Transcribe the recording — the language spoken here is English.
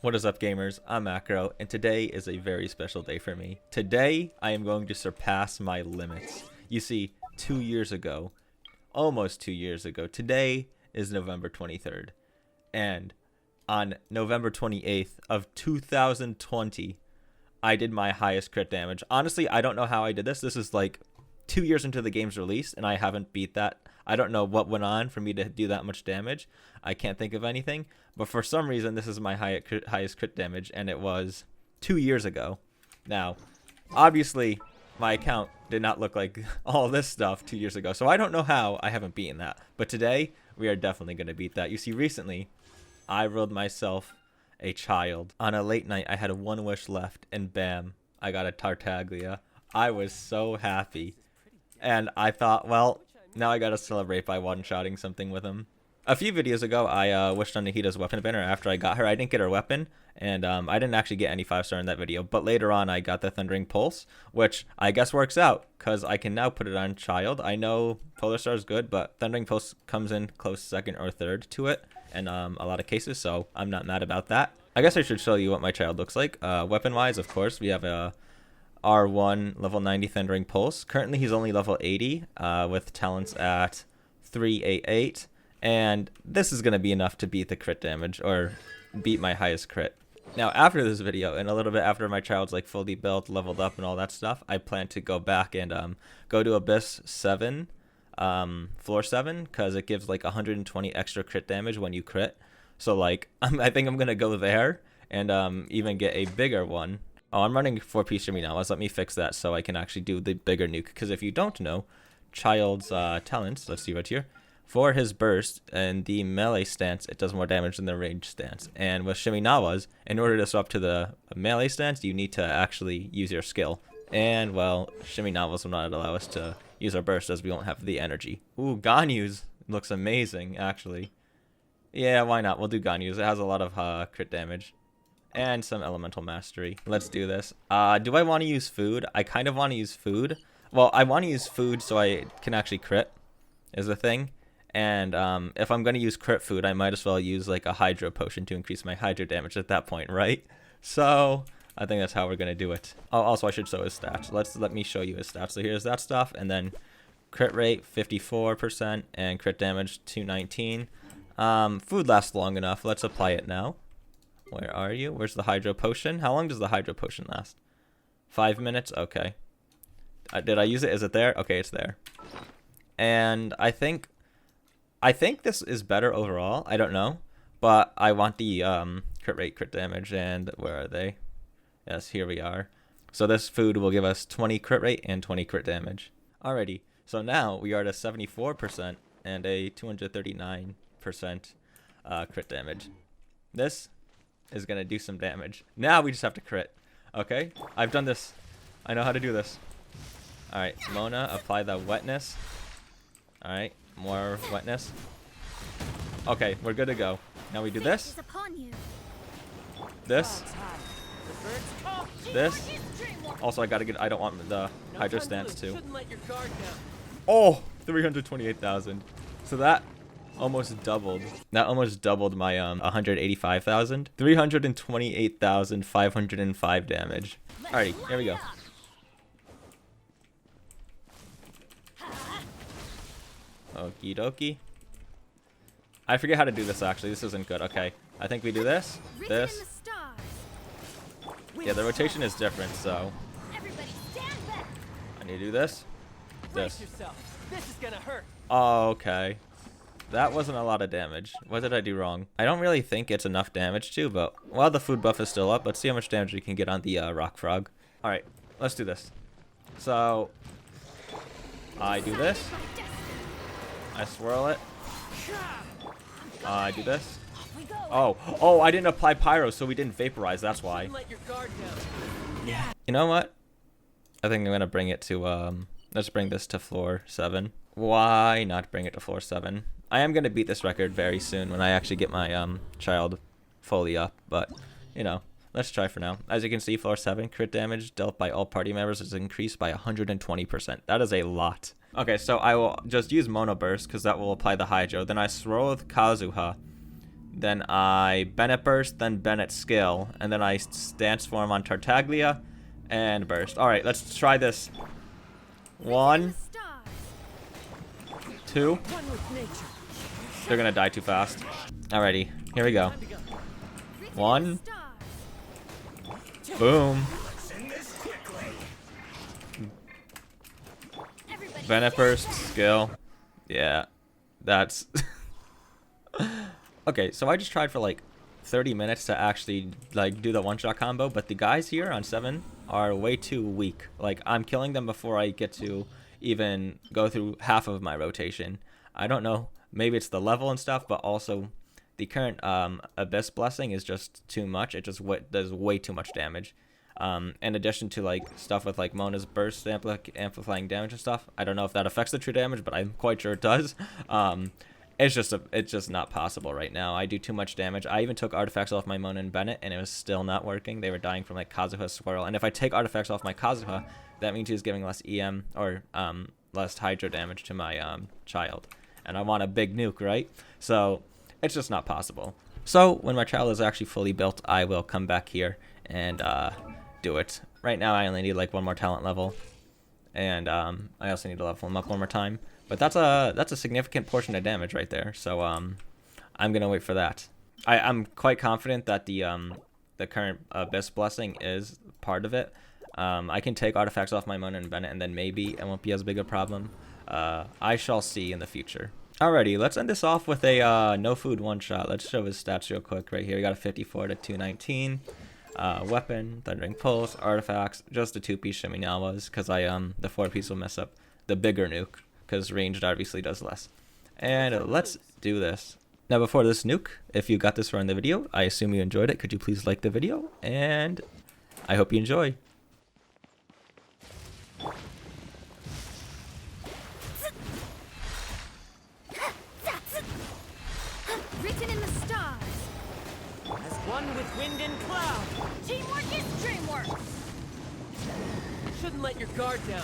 What is up, gamers? I'm Macro, and today is a very special day for me. Today, I am going to surpass my limits. You see, 2 years ago, almost 2 years ago, today is November 23rd. And on November 28th of 2020, I did my highest crit damage. Honestly, I don't know how I did this. This is like 2 years into the game's release, and I haven't beat that. I don't know what went on for me to do that much damage. I can't think of anything. But for some reason, this is my highest crit damage, and it was 2 years ago. Now, obviously, my account did not look like all this stuff 2 years ago, so I don't know how I haven't beaten that. But today, we are definitely going to beat that. You see, recently, I rolled myself a Childe. On a late night, I had one wish left, and bam, I got a Tartaglia. I was so happy. And I thought, well, now I gotta celebrate by one-shotting something with him. A few videos ago, I wished on Nahida's weapon banner after I got her. I didn't get her weapon, and I didn't actually get any 5-star in that video. But later on, I got the Thundering Pulse, which I guess works out, because I can now put it on Childe. I know Polar Star is good, but Thundering Pulse comes in close second or third to it in a lot of cases, so I'm not mad about that. I guess I should show you what my Childe looks like. Weapon-wise, of course, we have a R1 level 90 Thundering Pulse. Currently he's only level 80 with talents at 388, and this is going to be enough to beat the crit damage or beat my highest crit. Now after this video and a little bit after my Childe's like fully built, leveled up and all that stuff, I plan to go back and go to Abyss 7, floor 7, because it gives like 120 extra crit damage when you crit. So like I think I'm going to go there and even get a bigger one. Oh, I'm running 4-piece Shimmy now. Let me fix that so I can actually do the bigger nuke. Because if you don't know, Childe's talents, let's see right here. For his burst and the melee stance, it does more damage than the range stance. And with Shimmy Nawas, in order to swap to the melee stance, you need to actually use your skill. And, well, Shimmy Nawas will not allow us to use our burst as we won't have the energy. Ooh, Ganyu's looks amazing, actually. Yeah, why not? We'll do Ganyu's. It has a lot of crit damage. And some elemental mastery. Let's do this. Do I want to use food? I kind of want to use food. Well, I want to use food so I can actually crit, is the thing. And if I'm going to use crit food, I might as well use like a hydro potion to increase my hydro damage at that point, right? So I think that's how we're going to do it. Oh, also I should show his stats. Let me show you his stats. So here's that stuff, and then crit rate 54% and crit damage 219. Food lasts long enough. Let's apply it now. Where are you? Where's the hydro potion? How long does the hydro potion last? 5 minutes? Okay. Did I use it? Is it there? Okay, it's there. And I think this is better overall. I don't know. But I want the crit rate, crit damage, and where are they? Yes, here we are. So this food will give us 20 crit rate and 20 crit damage. Alrighty. So now we are at a 74% and a 239% crit damage. This is going to do some damage. Now we just have to crit. Okay? I've done this. I know how to do this. Alright, Mona, apply the wetness. Alright, more wetness. Okay, we're good to go. Now we do this. This. This. Also, I gotta get... I don't want the hydro stance too. Oh! 328,000. So that almost doubled. That almost doubled my 185,000. 328,505 damage. Alrighty, here we go. Okie dokie. I forget how to do this actually. This isn't good. Okay. I think we do this. This. Yeah, the rotation is different, so I need to do this. This. This is gonna hurt. Oh, okay. That wasn't a lot of damage. What did I do wrong? I don't really think it's enough damage too, but while the food buff is still up, let's see how much damage we can get on the rock frog. Alright, let's do this. So, I do this. I swirl it. I do this. Oh, I didn't apply pyro, so we didn't vaporize, that's why. You know what? I think I'm gonna bring it to, let's bring this to floor 7. Why not bring it to floor 7? I am going to beat this record very soon when I actually get my Childe fully up, but, you know, let's try for now. As you can see, floor 7, crit damage dealt by all party members is increased by 120%. That is a lot. Okay, so I will just use Mono Burst, because that will apply the Hydro. Then I swirl with Kazuha. then I Bennett burst, then Bennett skill, and then I stance form on Tartaglia and burst. All right, let's try this. 1, 2. They're gonna die too fast. Alrighty, here we go. 1. Boom. Bennett burst skill. Yeah, that's okay. So I just tried for like 30 minutes to actually like do the one-shot combo, but the guys here on 7 are way too weak. Like, I'm killing them before I get to even go through half of my rotation. I don't know, maybe it's the level and stuff, but also the current Abyss Blessing is just too much. It just does way too much damage. In addition to like stuff with like Mona's burst amplifying damage and stuff. I don't know if that affects the true damage, but I'm quite sure it does. It's just not possible right now. I do too much damage. I even took artifacts off my Mona and Bennett, and it was still not working. They were dying from like Kazuha Swirl. And if I take artifacts off my Kazuha, that means he's giving less EM or less Hydro damage to my Childe. And I want a big nuke, right? So it's just not possible. So when my Childe is actually fully built, I will come back here and do it. Right now I only need like 1 more talent level, and I also need to level him up 1 more time. But that's a significant portion of damage right there. So I'm gonna wait for that. I'm quite confident that the current Abyss Blessing is part of it. I can take artifacts off my Mona and Bennett, and then maybe it won't be as big a problem. I shall see in the future. Alrighty, let's end this off with a no food one-shot. Let's show his stats real quick right here. We got a 54 to 219. Weapon, Thundering Pulse, artifacts, just the 2-piece Shiminawas, because the 4-piece will mess up the bigger nuke, because ranged obviously does less. And let's do this. Now before this nuke, if you got this far in the video, I assume you enjoyed it. Could you please like the video? And I hope you enjoy. Written in the stars. As one with wind and cloud. Teamwork is dreamwork. Shouldn't let your guard down.